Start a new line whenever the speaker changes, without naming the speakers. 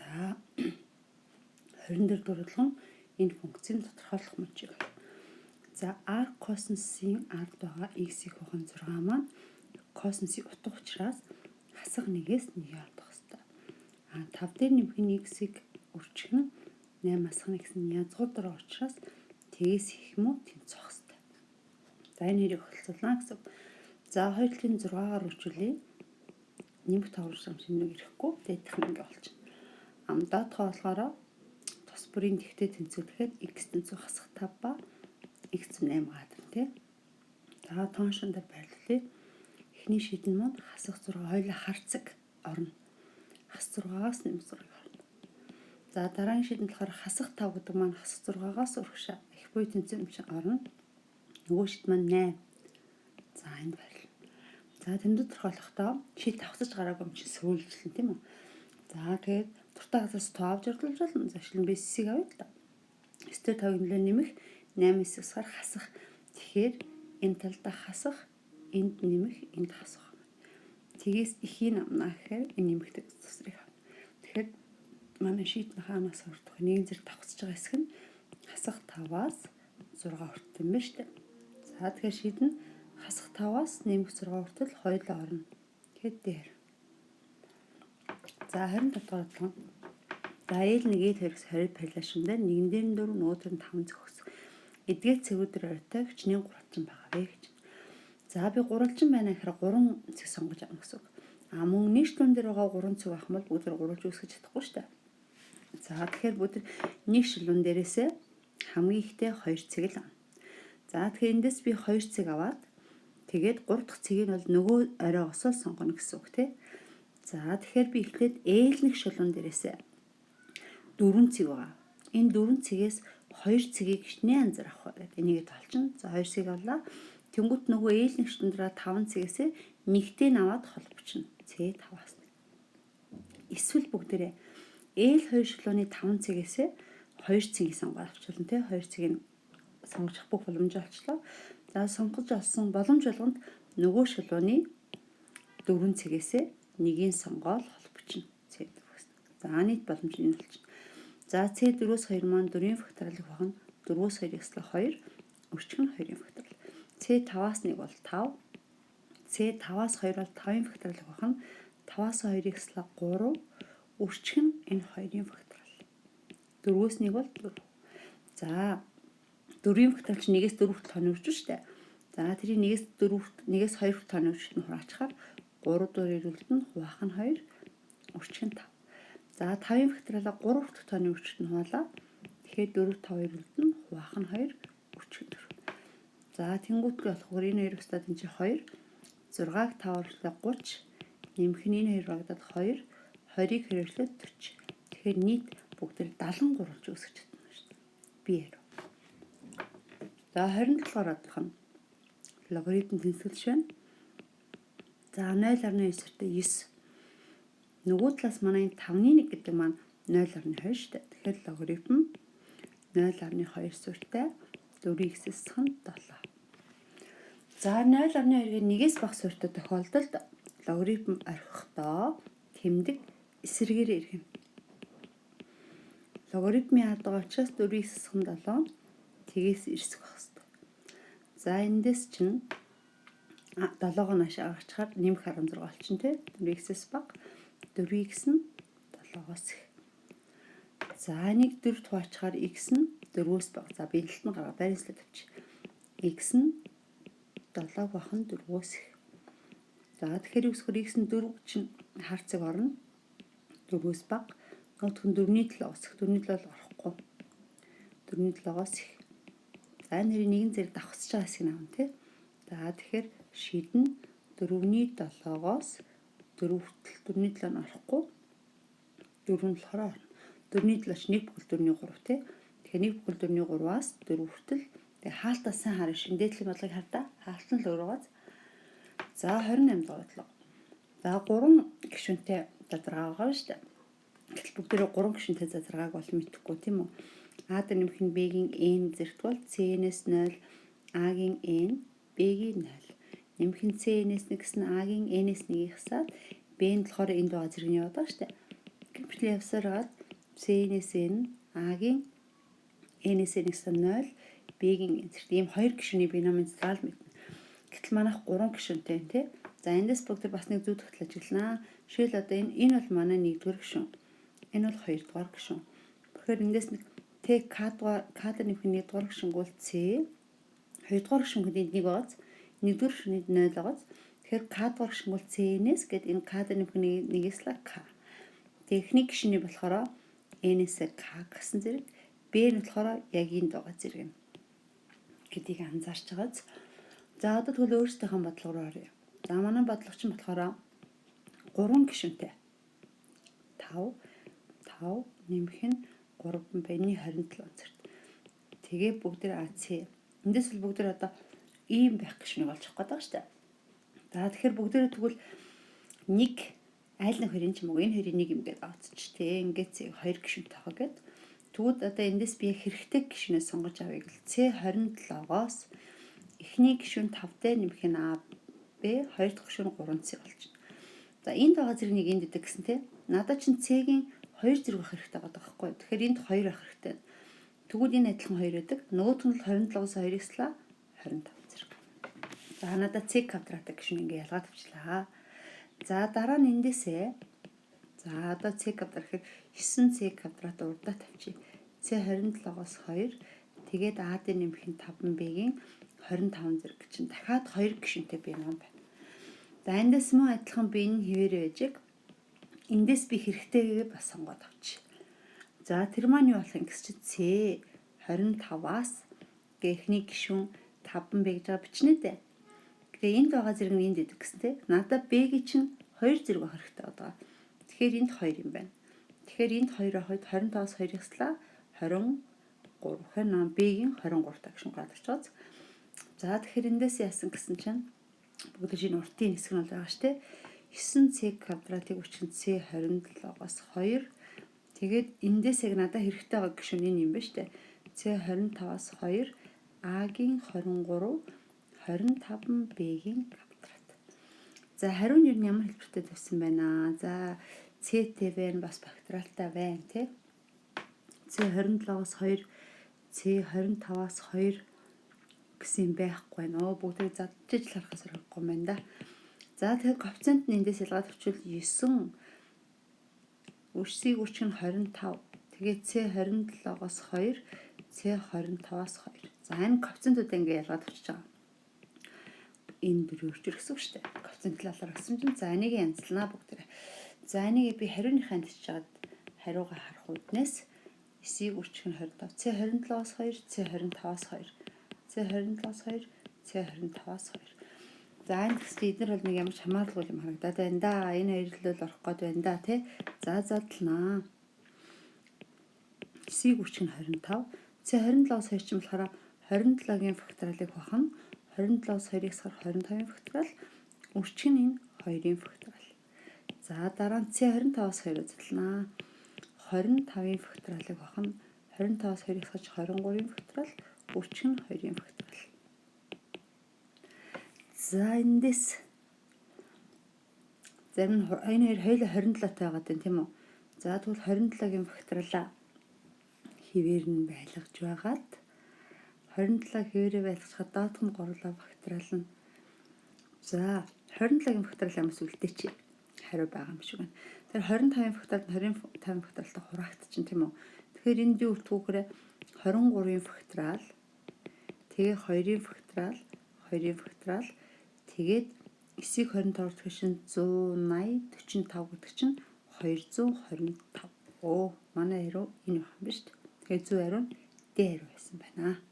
За 24 дугаар болгон энэ функцийн тодорхойлох мөчийг. За r косинусын ард байгаа x-ийн хугацаа 6 маань косинусыг утга учраас хасах нэгээс 1 ордох хэвээр. 5 дээр нэмэх нь x-ийг өрчих нь 8 хасах нь гэсэн язгуур дараа учраас тэгээс хийх юм уу тэнцэх хэвээр. За энэ хоёрыг холцуулна гэсэн. За 2 талын 6-аар үржүүлээ. Нэмэх тоглож юм шинийг ирэхгүй дээдх нь ингэ болчихно. Доотхоо болохоор тус бүрийн тэгтээ тэнцвэрлэхэд x тэнцвэх хасах 5 ба x 8 гадар тий. За тооншон дээр байрлуулъя. Эхний шийдэн маань хасах 6 хоёулаа харцаг орно. Хас 6-аас нэмэх 6 орно. За дараагийн шийдэн болохоор хасах 5 гэдэг маань хасах 6-аас урагшаа их буй тэнцвэрч орно. Нөгөө шийд маань 8. За энд байрлал. За тэмдэг тодорхойлохдоо шийд давхсаж гараагүй юм чинь сөүлжлэн тийм үү. За тэгээд дуртай газраас тоо авч орлуулж болно. Зашлан бэсийг авъя л да. Стер 5-ын нөлөө нэмэх 8-ээс усаар хасах. Тэгэхээр энэ талдаа хасах, энд нэмэх, энд хасах. Тэгээс ихийг амнаа гэхээр энэ нэмэгтэй тусрыг авна. Тэгэхээр манай шийд нь хаанаас ордог? Нэгэн зэрэг давхсаж байгаа хэсэг нь хасах 5-аас 6 хүртэл юм байна шүү дээ. За тэгэхээр шийд нь хасах 5-аас нэмэх 6 хүртэл хоёулаа орно. Тэгэхээр дээр. За 25 дугаар бодлого. За L1 L2-с 20 параллелшн дээр нэгэн дээр нь 4 нөгөөдөр нь 5 зохиос. Эдгээр цэгүүдээр ойртой хүчний 3 байгаа вэ гэж. За би 3 байна гэхээр 3 цэг сонгож авах гэсэн үг. Мөн нийслэн дээр байгаа 3 цэг авах бол бүгд 3 үүсгэж чадахгүй шүү дээ. За тэгэхээр бүгд нэг шилүүн дээрээсээ хамгийн ихтэй 2 цэг л авна. За тэгэхээр эндээс би 2 цэг аваад тэгээд 3 дахь цэгийг бол нөгөө оройгосоо сонгоно гэсэн үг тий. За тэгэхээр би эхлээд L1 шилүүн дээрээсээ 4 цэг байгаа. Энэ 4 цэгээс 2 цэгийг гişний анзаар авах гэдэг. Энийг толчихно. За 2 цэг авлаа. Тэнгүүт нөгөө L1 шилүүн дараа 5 цэгээсээ нэгтэй аваад холбочно. C5-аас. Эсвэл бүгдээрээ L2 шилүүний 5 цэгээсээ 2 цэгийг сонгоод авчихлаа тий. 2 цэгийг сонгож авах бүх боломж олчлоо. За сонгож олсон боломж болгонд нөгөө шилүүний 4 цэгээсээ нэгийг сонгоод холбочно. C4-ээс. За нийт боломж нь болчихно. За C4-өөс 2 маань 4-ийн факториалыг бахна. 4-өөс 2-ыг эслэх 2, өрчих нь 2-ийн факториал. C5-аас 1 бол 5. C5-аас 2 бол 5-ийн факториалыг бахна. 5-аас 2-ыг эслэх 3, өрчих нь энэ 2-ийн факториал. 4-өөс 1 бол 4. За 4-ийн факториал чинь 1-ээс 4 хүртэл тооны үржиж штэ. За тэрийг 1-ээс 4 1-ээс 2 хүртэл тооны үржиж нь хураачаар 3 дуур ирүүлэлт нь хуваах нь 2, өрчих нь 5. За 5-ийн факториалаа 3 хүртэх тооны үржигт нь хуваалаа. Тэгэхээр 4 5 ирүүлэлт нь хуваах нь 2, өрчих нь 4. За тэнгуүтгээ болохоор энэ хоёр өстөд энэ чинь 2, 6-г 5 хүртэл 30, нэмэх нь энэ хоёр багтаад 2, 20-ыг хэрэглээд 40. Тэгэхээр нийт бүгдээр 73 ч үүсгэж чадна шүү дээ. Би ярив. За 27 дугаар бодлого нь логарифм тэнцвэрлэж байна. За 0.9 өртөө 9. Нөгөө талаас манай энэ 5-1 гэдэг маань 0.2 шүү дээ. Тэгэхээр логарифм 0.2 сүртэй 4x-с нь 7. За 0.2-ыг 1-ээс бага сүртэй тохиолдолд логарифм орхихдоо тэмдэг эсрэгээр иргэнэ. Логарифмын ард байгаа учраас 4x-с нь 7 тгээс ирсэх байх хэрэгтэй. За эндээс чинь 7-г наашаа гаргачаар нэмэх 16 болчихно тий. 4x-с бага 4x нь 7-оос их. За энийг 4 хуваачаар x нь 4-өөс бага. За биелэлт нь гаргаа байрслаад авчи. X нь 7 бахан 4-өөс их. За тэгэхээр үсгээр x нь 4 чинь харцаг орно. 4-өөс бага. Нөгөөх нь 4-ний 7 усах. 4-ний 7 бол орохгүй. 4-ний 7-оос их. За энэ нэгэн зэрэг давхсаж байгаа хэсгийг авна тий. За тэгэхээр шийд нь 4-ний 7-оос 4 хүртэл 4-ний 7 нь орохгүй. 4 нь болохоор орно. 4-ний 7-ч 1/4-ний 3 тий. Тэгэхээр 1/4-ний 3-аас 4 хүртэл тэгээ хаалтаа сайн хараа шин дээдлийн бодлогыг хардаа. Хаалт нь л өөр байгаа. За 28 дугаар бодлого. За 3 гишүүнтэй зазраа байгаа шүү дээ. Гэтэл бүгдээрээ 3 гишүүнтэй зазрааг бол мэдэхгүй тийм үү? А дээр нэмэх нь B-гийн n зэрэгт бол C-нээс 0, A-гийн n, B-гийн 0. Нэмэх нь C-нээс 1 гэсэн A-гийн n-ээс 1-ийг хасаад B нь болохоор энд байгаа зэрэг нь яваад байгаа шүү дээ. Гэмтэл явсараад C-ээс нь A-гийн N-ээс нь 0, B-гийн энтерт ийм хоёр гишүүний биномын заал мэднэ. Гэтэл манайх 3 гишүүнтэй тий. За эндээс бүгд бас нэг зүй тогтол ажиглана. Жишээл одоо энэ бол манай 1-р гишүүн. Энэ бол 2-р гишүүн. Тэгэхээр эндээс нэг Т кадр нэмэх 1-р гишүүн бол C. 2-р гишүүн энд 1 байгааз. 1-р гишүүнд 0 байгааз. Тэгэхээр кадр гишүүн бол C-нээс гээд энэ кадр нэмэх 1-ээс л К. Техник гишүүний болохоор N-ээс К гэсэн зэрэг, B нь болохоор яг энд байгаа зэрэг юм гэдгийг анзаарч байгааз. За одоо тэгвэл өөрсдийнхөө бодлого руу оръё. За манай бодлого чинь болохоор 3 гишүүнтэй. 5 нэмэх нь 3 байны 27 зэрэг. Тэгээ бүгдээр АЦ. Эндээс бол бүгдээр одоо ийм байх гишүүнийг олж авах гэдэг шүү дээ. За тэгэхээр бүгдээр тэгвэл нэг айл нэг хоёрын ч юм уу энэ хоёрын нэг юм гээд авцч тий. Ингээд C2 гишүүнтэй байгаа гээд. Тэгвэл одоо эндээс би хэрэгтэй гишүүнээ сонгож авъя гэл C27-оос эхний гишүүн 5-тай нэмэх нь А, Б, хоёр дахь гишүүн 3C болж байна. За энд байгаа зэрэг нэг энд идэг гэсэн тий. Надад чинь C-гийн 2 зэрэг байх хэрэгтэй байгаа байхгүй. Тэгэхээр энд 2 байх хэрэгтэй. Тэгвэл энэ адилхан 2 байдаг. Нөгөөх нь 27-оос 2-ыг салаа 25 зэрэг. За надад C квадратыг гишүүн ингээ ялгаад авчлаа. За дараа нь эндээсээ за одоо C квадрат гэхээр 9C квадрат урдаа тавьчих. C27-оос 2 тэгээд А дээр нэмэх нь 5B-гийн 25 зэрэг чинь дахиад 2 гишүүнтэй бином байна. За эндээс мөн адилхан B нь хэвээр байжиг. Эндээс би хэрэгтэйгээ бас сонгоод авчих. За тэр маань юу болох юм гэсэн чинь C25-аас эхний гишүүн 5B гэж байгаа бичнэ дээ. Тэгээ энд байгаа зэрэг нь энд идэг гэсэн тийм. Надад B-гийн чинь 2 зэрэг байх хэрэгтэй байгаа. Тэгэхээр энд 2 юм байна. Тэгэхээр энд 2 авахд 25-аас 2-ыг салаа 23. Тэгэхээр нам B-гийн 23 та гишүүн гарч байгаа. За тэгэхээр эндээс яасан гэсэн чинь бүгд шинэ уртын хэсэг нь бол байгаа шүү дээ. 9C квадратыг үчгэн C27-оос 2. Тэгээд эндээс яг надад хэрэгтэй байгаа гишүүн энэ юм байна шүү дээ. C25-аас 2 А-гийн 23 25B-гийн квадрат. За хариу нь ямар хэлбэртэй тавьсан байна. За C-тэй нь бас факториалтай байна тий. C27-оос 2 C25-аас 2 гэсэн байхгүй нөө бүгдийг задчиж харахаас аргагүй юм байна да. За тэгэхээр коэффициент нь эндээс ялгаад авчвал 9 үрсийг үрчг нь 25. Тэгээд C27-оос 2 C25-аас 2. За энэ коэффициентуудаа ингээ ялгаад авчиж байгаа. Энэ дөрөв үрчэр гэсэн үг шүү дээ. Коэффициент талаар гэсэн чинь за энийг янзлнаа бүгдээ. За энийг би хариуныхаа дэвчж жагаад хариугаа харах үднээс 9-ийг үрчг нь 25. C27-оос 2 C25-аас 2. C27-оос 2 C25-аас 2. За энэ гэсэн эдгээр бол нэг ямар ч хамааралгүй юм харагдаад байна да. Энэ хоёр л орох гээд байна да тий. За задлнаа. 9-ийг үрчг нь 25. C27-оос 2 чинь болохоор 27-гийн факториалыг хохно. 27-оос 2-ыг сар 25-ын факториал. Үрчг нь энэ 2-ын факториал. За дараа нь C25-оос 2-ыг задлнаа. 25-ын факториалыг хохно. 25-оос 2-ыг сарж 23-ын факториал. Үрчг нь 2-ын факториал. За эндээс зарим энэ хоёр 27-тай байгаа гэдэг тийм үү? За тэгвэл 27-гийн факториалаа хэвээр нь байлгаж байгаад 27 хэвээрээ байлгахад доотх нь горлоо факториал нь. За 27-гийн факториал ямаас үлдээ чи хариу байгаа юм шиг байна. Тэр 25-ын факториал 20-ын факториалтай хураагдчихин тийм үү? Тэгэхээр энд юу өгтгөөрэ 23-ын факториал тэгээ 2-ын факториал 2-ын факториал тэгээд 9-ийг 25-аар түшин 180 45 гэдэг чинь 225. Оо манай хариу энэ байх юм ба шүү дээ. Тэгэхээр зөв хариу нь D хариу байсан байна.